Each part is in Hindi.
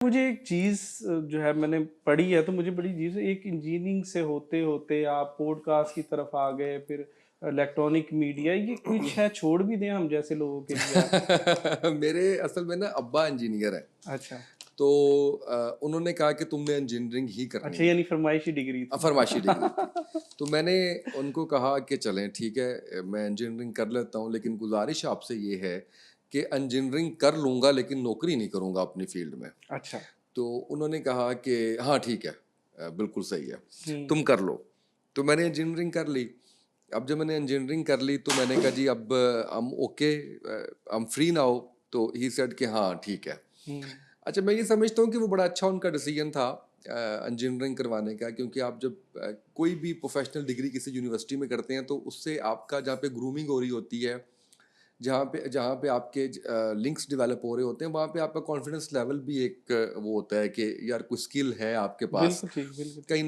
मुझे एक चीज़ जो है मैंने पढ़ी है तो मुझे बड़ी चीज़ एक इंजीनियरिंग से होते होते आप पॉडकास्ट की तरफ आ गए, फिर इलेक्ट्रॉनिक मीडिया, ये कुछ है छोड़ भी दें हम जैसे लोगों के लिए आप? मेरे असल में ना अब्बा इंजीनियर है। अच्छा। तो उन्होंने कहा कि तुमने इंजीनियरिंग ही करनी अच्छा, है। यानी फरमाइशी डिग्री थी। फरमाइशी डिग्री थी। तो मैंने उनको कहा कि चलें ठीक है, मैं इंजीनियरिंग कर लेता हूँ, लेकिन गुजारिश आपसे ये है कि इंजीनियरिंग कर लूँगा लेकिन नौकरी नहीं करूँगा अपनी फील्ड में। अच्छा। तो उन्होंने कहा कि हाँ ठीक है, बिल्कुल सही है, हम्म। तुम कर लो। तो मैंने इंजीनियरिंग कर ली। अब जब मैंने इंजीनियरिंग कर ली तो मैंने कहा जी अब हम ओके, हम फ्री नाउ। तो ही सेड कि हाँ ठीक है। हम्म। अच्छा, मैं ये समझता हूँ कि वो बड़ा अच्छा उनका डिसीजन था इंजीनियरिंग करवाने का, क्योंकि आप जब कोई भी प्रोफेशनल डिग्री किसी यूनिवर्सिटी में करते हैं तो उससे आपका जहाँ पे ग्रूमिंग हो रही होती है, जहाँ पे आपके लिंक्स डेवलप हो रहे होते हैं, वहाँ पे आपका कॉन्फिडेंस लेवल भी एक वो होता है कि यार कोई स्किल है आपके पास, बिल्कुल ठीक, बिल्कुल ठीक। कहीं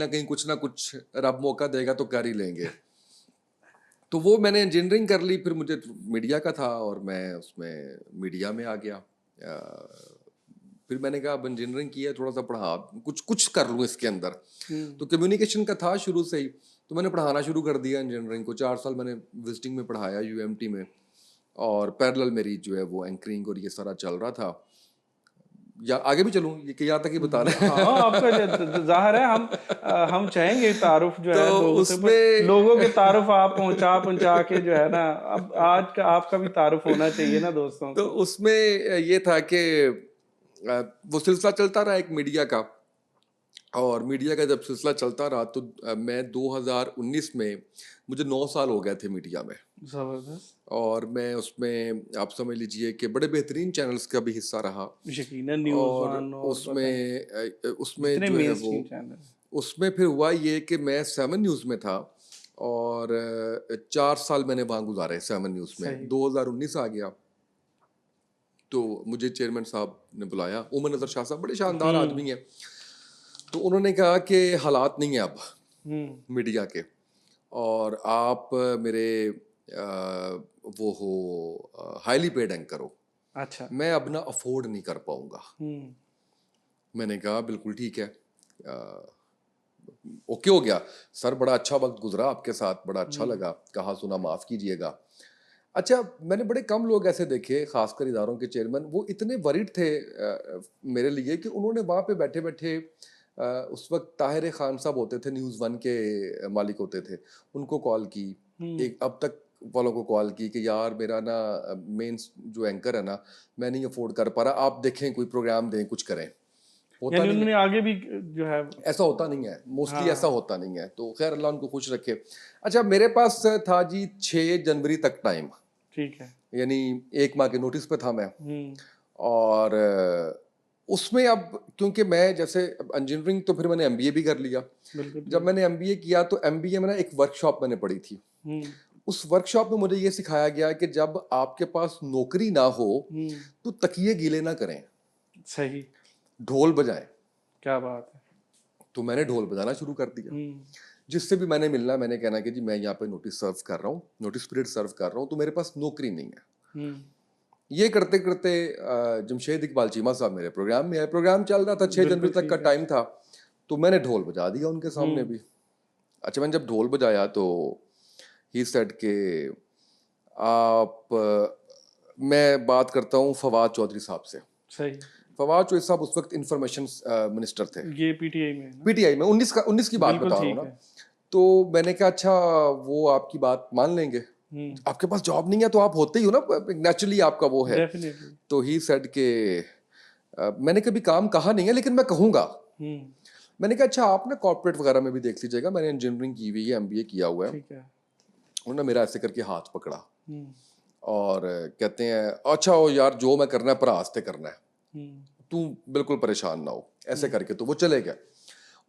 ना कुछ रब मौका देगा तो कर ही लेंगे। तो वो मैंने इंजीनियरिंग कर ली, फिर मुझे मीडिया का था और मैं उसमें मीडिया में आ गया। फिर मैंने कहा अब इंजीनियरिंग की है, थोड़ा सा पढ़ा कुछ कुछ कर लूँ इसके अंदर। हम्म। तो कम्युनिकेशन का था शुरू से ही, तो मैंने पढ़ाना शुरू कर दिया इंजीनियरिंग को। 4 साल मैंने विजिटिंग में पढ़ाया यूएमटी में, और पैरेलल मेरी जो है वो एंकरिंग और ये सारा चल रहा था। या आगे भी चलूँ, ये कि यहाँ तक ही बता रहे हाँ, आपका जाहिर है हम चाहेंगे तारुफ जो तो है लोगों से, पर उसमें लोगों के तारुफ आप पहुंचा पहुंचा के जो है ना, अब आज का आपका भी तारुफ होना चाहिए ना दोस्तों तो को। उसमें ये था कि वो सिलसिला चलता रहा एक मीडिया का। और मीडिया का जब सिलसिला चलता रहा तो मैं 2019 में, मुझे 9 साल हो गए थे मीडिया में। जबरदस्त। और मैं उसमें आप समझ लीजिए कि बड़े बेहतरीन चैनल्स का भी हिस्सा रहा। यकीनन न्यूज़ और वन और बताएं उसमें जितने जो है मेन वो, स्ट्रीम चैनल। उसमें फिर हुआ ये कि मैं 7 न्यूज़ में था। और 4 साल मैंने वहाँ गुजारे 7 न्यूज़ में। सही। 2019 आ गया तो मुझे चेयरमैन साहब ने बुलाया, उमर नज़र शाह साहब बड़े शानदार हम्म। आदमी हैं। तो उन्होंने कहा कि हालात नहीं है अब हम्म। मीडिया के, और आप मेरे वो हो हाईली पेड एंकर हो, अच्छा। मैं अब ना अफोर्ड नहीं कर पाऊंगा। हम्म। मैंने कहा बिल्कुल ठीक है, ओके हो गया सर, बड़ा अच्छा वक्त गुजरा आपके साथ, बड़ा अच्छा हम्म। लगा, कहा सुना माफ़ कीजिएगा। अच्छा, मैंने बड़े कम लोग ऐसे देखे, खासकर इदारों के चेयरमैन, वो इतने वरीड थे मेरे लिए कि उन्होंने वहाँ पे बैठे बैठे उस वक्त ताहिर खान साहब होते थे, न्यूज़ वन के मालिक होते थे, उनको कॉल की। हम्म। एक अब तक वालों को कॉल की कि यार मेरा ना मेन जो एंकर है ना, मैं नहीं अफोर्ड कर पा रहा, आप देखें कोई प्रोग्राम दें, कुछ करें। होता यानी नहीं उन्होंने है, आगे भी जो है। ऐसा होता नहीं है, मोस्टली ऐसा हाँ। होता नहीं है। तो खैर अल्लाह उनको खुश रखे। अच्छा, मेरे पास था जी 6 जनवरी तक टाइम, ठीक है। यानी 1 माह के नोटिस पे था मैं। हम्म। और उसमें अब क्योंकि मैं जैसे इंजीनियरिंग, तो फिर मैंने एमबीए भी कर लिया। बिल्कुल जब ठीक। मैंने एमबीए किया तो एमबीए में ना एक वर्कशॉप मैंने पढ़ी थी। हम्म। उस वर्कशॉप में मुझे ये सिखाया गया कि जब आपके पास नौकरी ना हो हम्म। तो तकिए गीले ना करें, सही। ढोल बजाएं। क्या बात है। तो मैंने ढोल बजाना शुरू कर दिया। हम्म। जिससे भी मैंने मिलना, मैंने कहना कि जी मैं यहाँ पे नोटिस सर्व कर रहा हूँ, नोटिस पीरियड सर्व कर रहा हूँ, तो मेरे पास नौकरी नहीं है। हम्म। ये करते करते जमशेद इकबाल चीमा साहब मेरे प्रोग्राम में आए। प्रोग्राम चल रहा था, 6 जनवरी बिल्कुल तक का ठीक है। टाइम था। तो मैंने ढोल बजा दिया उनके सामने हम्म। भी। अच्छा, मैंने जब ढोल बजाया तो ही सेड के आप मैं बात करता हूँ फवाद चौधरी साहब से। सही। फवाद चौधरी साहब उस वक्त इंफॉर्मेशन मिनिस्टर थे, ये पीटीआई में है ना? पीटीआई में। 19 की बात बिल्कुल बता रहा हूँ ठीक ना। है। तो मैंने कहा अच्छा, वो आपकी बात मान लेंगे, हम्म। आपके पास जॉब नहीं है तो आप होते ही हो ना, नेचुरली आपका वो है। डेफिनेटली। तो ही सेड के मैंने कभी काम कहा नहीं है लेकिन मैं कहूँगा। हम्म। मैंने कहा अच्छा, आप ना कॉर्पोरेट वगैरह में भी देख लीजिएगा, मैंने इंजीनियरिंग की हुई है, एमबीए किया हुआ है। ठीक है। उन्होंने मेरा ऐसे करके हाथ पकड़ा हम्म। और कहते हैं अच्छा हो यार, जो मैं करना है परास्ते करना है, हम्म। तू बिल्कुल परेशान ना हो, ऐसे हम्म। करके तो वो चले गए।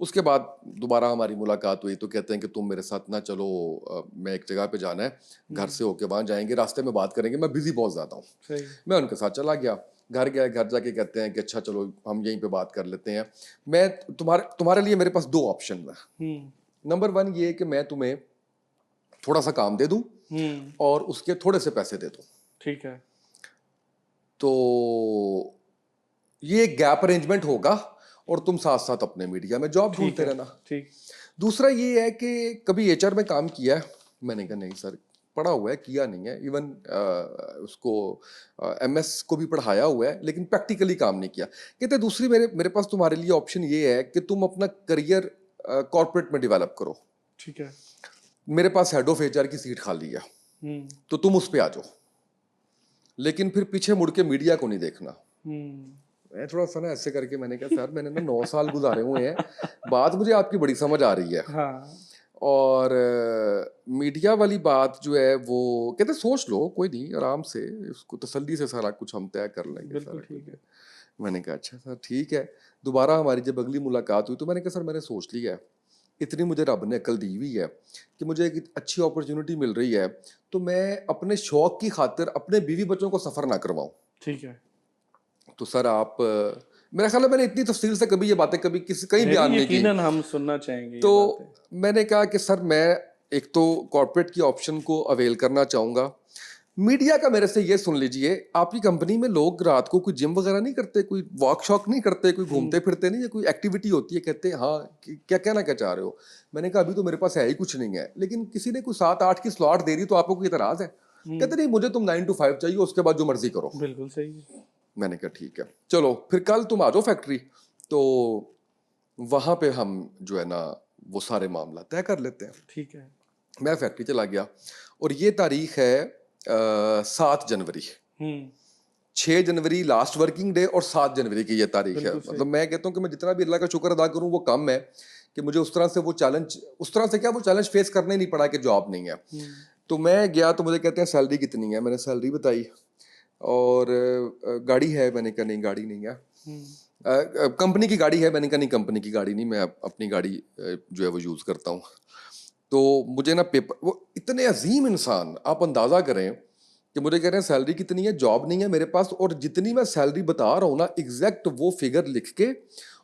उसके बाद दोबारा हमारी मुलाकात हुई तो कहते हैं कि तुम मेरे साथ ना चलो, मैं एक जगह पे जाना है, घर हम्म। से होके वहाँ जाएंगे, रास्ते में बात करेंगे, मैं बिजी बहुत ज़्यादा हूँ। सही। मैं उनके साथ चला गया, घर गया, घर जाके कहते हैं कि अच्छा चलो हम यहीं पे बात कर लेते हैं। मैं तुम्हारे तुम्हारे लिए मेरे पास 2 ऑप्शन है। हम्म। नंबर 1 ये कि मैं तुम्हें थोड़ा सा काम दे दूं हम्म। और उसके थोड़े से पैसे दे दूं। ठीक है। तो ये एक गैप अरेंजमेंट होगा और तुम साथ साथ अपने मीडिया में जॉब ढूंढते रहना। ठीक। दूसरा ये है कि कभी एचआर में काम किया है? मैंने कहा नहीं सर, पढ़ा हुआ है, किया नहीं है। इवन उसको एमएस को भी पढ़ाया हुआ है, लेकिन प्रैक्टिकली काम नहीं किया। कहते दूसरी मेरे मेरे पास तुम्हारे लिए ऑप्शन ये है कि तुम अपना करियर कॉर्पोरेट में डेवलप करो। ठीक है। मेरे पास हेड ऑफ एचआर की सीट खाली है, तो तुम उस पे आ जाओ, लेकिन फिर पीछे मुड़ के मीडिया को नहीं देखना। मैं थोड़ा सा ना ऐसे करके मैंने कहा सर मैंने ना 9 साल गुजारे हुए हैं, बात मुझे आपकी बड़ी समझ आ रही है। हाँ। और मीडिया वाली बात जो है वो कहते सोच लो, कोई नहीं, आराम से उसको तसल्ली से सारा कुछ हम तय कर लेंगे। बिल्कुल सारा ठीक कुछ। है। मैंने कहा अच्छा सर ठीक है। दोबारा हमारी जब अगली मुलाकात हुई तो मैंने कहा सर मैंने सोच लिया है, इतनी मुझे रब ने अकल दी हुई है कि मुझे एक अच्छी अपॉर्चुनिटी मिल रही है, तो मैं अपने शौक की खातिर अपने बीवी बच्चों को सफ़र ना करवाऊँ। ठीक है। तो सर आप मेरा ख्याल है मैंने इतनी तफसील से कभी ये बातें कभी किसी कहीं नहीं, बयान नहीं की। यकीनन हम सुनना चाहेंगे ये तो बातें। मैंने कहा कि सर मैं एक तो कॉर्पोरेट की ऑप्शन को अवेल करना चाहूँगा। मीडिया का मेरे से ये सुन लीजिए, आपकी कंपनी में लोग रात को कोई जिम वगैरह नहीं करते, कोई वॉक शॉक नहीं करते, कोई घूमते फिरते नहीं, या कोई एक्टिविटी होती है? कहते हैं हाँ, क्या कहना क्या चाह रहे हो? मैंने कहा अभी तो मेरे पास है ही कुछ नहीं है, लेकिन किसी ने कोई 7-8 की स्लॉट दे दी तो आपको कोई इतराज़ है? कहते नहीं, मुझे तुम 9 to 5 चाहिए, उसके बाद जो मर्जी करो। बिल्कुल सही है। मैंने कहा ठीक है, चलो फिर कल तुम आ जाओ फैक्ट्री, तो वहाँ पे हम जो है ना वो सारे मामला तय कर लेते हैं। ठीक है। मैं फैक्ट्री चला गया और ये तारीख है 7 जनवरी। 6 जनवरी लास्ट वर्किंग डे और 7 जनवरी की ये तारीख है। बिल्कुल सही। मतलब मैं कहता हूँ कि मैं जितना भी अल्लाह का शुक्र अदा करूँ वो कम है कि मुझे उस तरह से वो चैलेंज, उस तरह से क्या वो चैलेंज फेस करने नहीं पड़ा कि जॉब नहीं है। तो मैं गया तो मुझे कहते हैं सैलरी कितनी है, मैंने सैलरी बताई और गाड़ी है, मैंने कहा नहीं गाड़ी नहीं है। कंपनी की गाड़ी है, मैंने कहा नहीं कंपनी की गाड़ी नहीं, मैं अपनी गाड़ी जो है वो यूज़ करता हूँ। तो मुझे ना पेपर, वो इतने अजीम इंसान, आप अंदाज़ा करें कि मुझे कह रहे हैं सैलरी कितनी है, जॉब नहीं है मेरे पास, और जितनी मैं सैलरी बता रहा हूँ ना एग्जैक्ट वो फिगर लिख के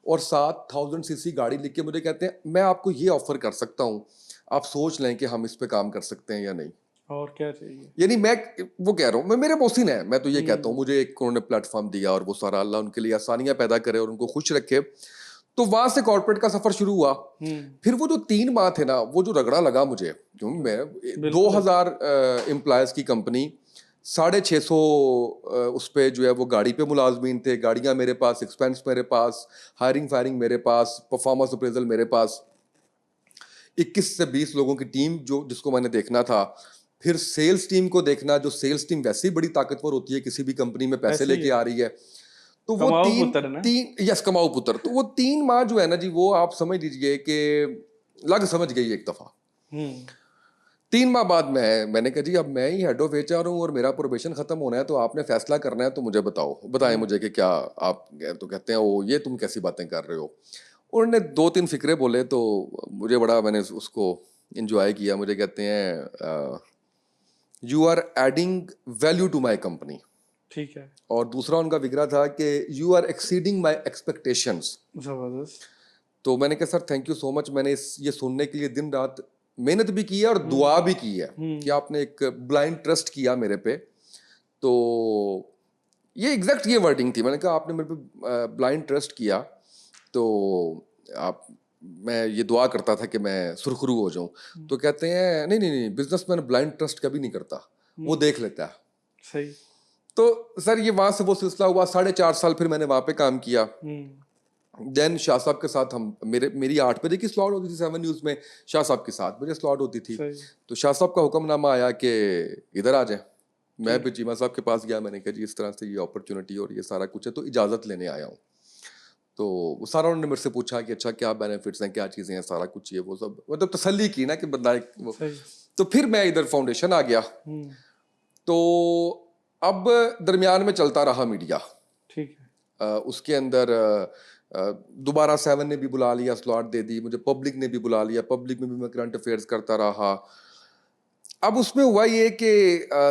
और 7,000 सीसी गाड़ी लिख के मुझे कहते हैं मैं आपको ये ऑफर कर सकता हूँ, आप सोच लें कि हम इस पे काम कर सकते हैं या नहीं। और क्या चाहिए। यानी मैं वो कह रहा हूँ, मैं मेरे मोहसिन है, मैं तो ये कहता हूँ मुझे एक उन्होंने प्लेटफॉर्म दिया और वो सारा अल्लाह उनके लिए आसानियां पैदा करे और उनको खुश रखे। तो वहां से कॉर्पोरेट का सफर शुरू हुआ। फिर वो जो 3 माह थे ना, वो जो रगड़ा लगा मुझे, क्योंकि मैं 2000 एम्प्लॉयज की कंपनी, 650 उस पे जो है वो गाड़ी पे मुलाजमीन थे, गाड़ियां मेरे पास, एक्सपेंस मेरे पास, हायरिंग फायरिंग मेरे पास, परफॉर्मेंस अप्रेजल मेरे पास, 21 से 20 लोगों की टीम जो जिसको मैंने देखना था। फिर सेल्स टीम को देखना, जो सेल्स टीम वैसे ही बड़ी ताकतवर होती है, किसी भी कंपनी में पैसे ऐसे ही लेके है। आ रही है। तो वो कमाऊ तीन पुत्र ना। तीन यस कमाऊ पुत्र, तो वो 3 माह जो है ना जी, वो आप समझ लीजिए कि लग समझ गई एक दफा। 3 माह बाद मैंने कहा जी अब मैं ही हेड ऑफ एचआर हूँ और मेरा प्रोबेशन खत्म होना है, तो आपने फैसला करना है, तो मुझे बताएं मुझे कि क्या आप। तो कहते हैं ओ ये तुम कैसी बातें कर रहे हो। उन्होंने 2-3 फिक्रे बोले तो मुझे बड़ा, मैंने उसको इंजॉय किया। मुझे कहते हैं you are adding value to my company. ठीक है। और दूसरा उनका फिक्रा था कि you are exceeding my expectations. जबरदस्त। तो मैंने कहा sir thank you so much, मैंने ये सुनने के लिए दिन रात मेहनत भी की है और दुआ भी की है कि आपने एक ब्लाइंड ट्रस्ट किया मेरे पे। तो ये एग्जैक्ट ये वर्डिंग थी, मैंने कहा आपने मेरे पे ब्लाइंड ट्रस्ट किया, तो आप, मैं ये दुआ करता था कि मैं सुरखरू हो जाऊं। तो कहते हैं नहीं नहीं नहीं, बिजनेसमैन ब्लाइंड ट्रस्ट कभी नहीं करता, वो देख लेता है। सही। तो सर ये वहां से वो सिलसिला हुआ, 4.5 साल फिर मैंने वहां पे काम किया। देन शाह साहब के साथ हम मेरी 8 बजे की स्लॉट होती थी 7 न्यूज़ में, शाह साहब की 7 बजे स्लॉट होती थी। तो शाह साहब का हुक्मनामा आया कि इधर आ जाए। मैं भी चीमा साहब के पास गया, मैंने कहा जी इस तरह से ये अपॉर्चुनिटी और ये सारा कुछ है, तो इजाज़त लेने आया हूँ। तो वो सारा उन्होंने मेरे से पूछा कि अच्छा क्या बेनिफिट्स हैं, क्या चीज़ें हैं, सारा कुछ ये वो सब, मतलब तसल्ली की ना कि बंदा एक वो। तो फिर मैं इधर फाउंडेशन आ गया। तो अब दरमियान में चलता रहा मीडिया। ठीक है। उसके अंदर दोबारा 7 ने भी बुला लिया, स्लॉट दे दी मुझे, पब्लिक ने भी बुला लिया, पब्लिक में भी मैं करंट अफेयर्स करता रहा। अब उसमें हुआ ये कि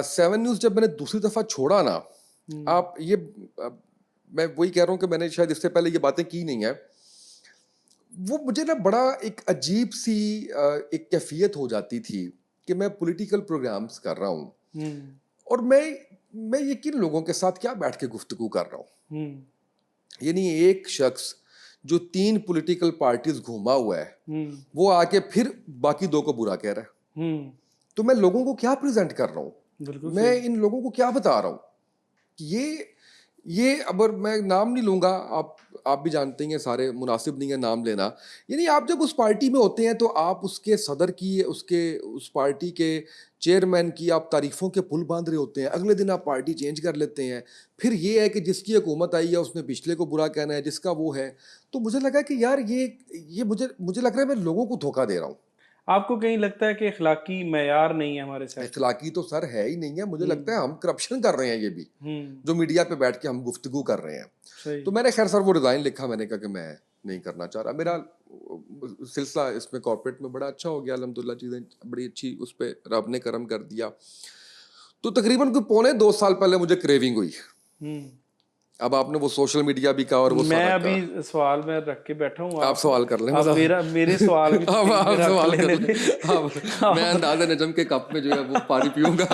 7 न्यूज़ जब मैंने दूसरी दफ़ा छोड़ा ना, आप ये मैं वही कह रहा हूँ कि मैंने शायद इससे पहले ये बातें की नहीं है, वो मुझे ना बड़ा एक अजीब सी एक कैफियत हो जाती थी कि मैं पॉलिटिकल प्रोग्राम्स कर रहा हूँ और मैं ये किन लोगों के साथ क्या बैठ के गुफ्तगू कर रहा हूँ। यानी एक शख्स जो 3 पॉलिटिकल पार्टीज घूमा हुआ है वो आके फिर बाकी 2 को बुरा कह रहा है। तो मैं लोगों को क्या प्रेजेंट कर रहा हूँ, बिल्कुल मैं इन लोगों को क्या बता रहा हूँ कि ये अगर मैं नाम नहीं लूंगा, आप भी जानते हैं सारे, मुनासिब नहीं है नाम लेना। यानी आप जब उस पार्टी में होते हैं तो आप उसके सदर की, उस पार्टी के चेयरमैन की आप तारीफों के पुल बांध रहे होते हैं, अगले दिन आप पार्टी चेंज कर लेते हैं। फिर ये है कि जिसकी हुकूमत आई है उसने पिछले को बुरा कहना है, जिसका वो है। तो मुझे लगा कि यार ये मुझे लग रहा है मैं लोगों को धोखा दे रहा हूँ। आपको कहीं लगता है कि अखलाकी मैयार नहीं है हमारे साथ? इखलाकी तो सर है ही नहीं है, मुझे लगता है हम करप्शन कर रहे हैं ये भी, जो मीडिया पे बैठ के हम गुफ्तगू कर रहे हैं। सही। तो मैंने खैर सर वो रिजाइन लिखा, मैंने कहा कि मैं नहीं करना चाह रहा। मेरा सिलसिला इसमें कॉर्पोरेट में बड़ा अच्छा हो गया अल्हम्दुलिल्लाह, चीज़ें बड़ी अच्छी उस पर रब ने करम कर दिया। तो तकरीबन कोई 2.25 साल पहले मुझे क्रेविंग हुई। अब आपने वो सोशल मीडिया भी कहा और वो मैं सारा अभी सवाल में रख के बैठा हूँ, आप सवाल कर लें, आप मेरे सवाल भी तो अब कहीं आप पे रख सवाल कर लेने लें। थे। मैं अंदाज़ा नजम के कप में जो है वो पानी पीऊंगा।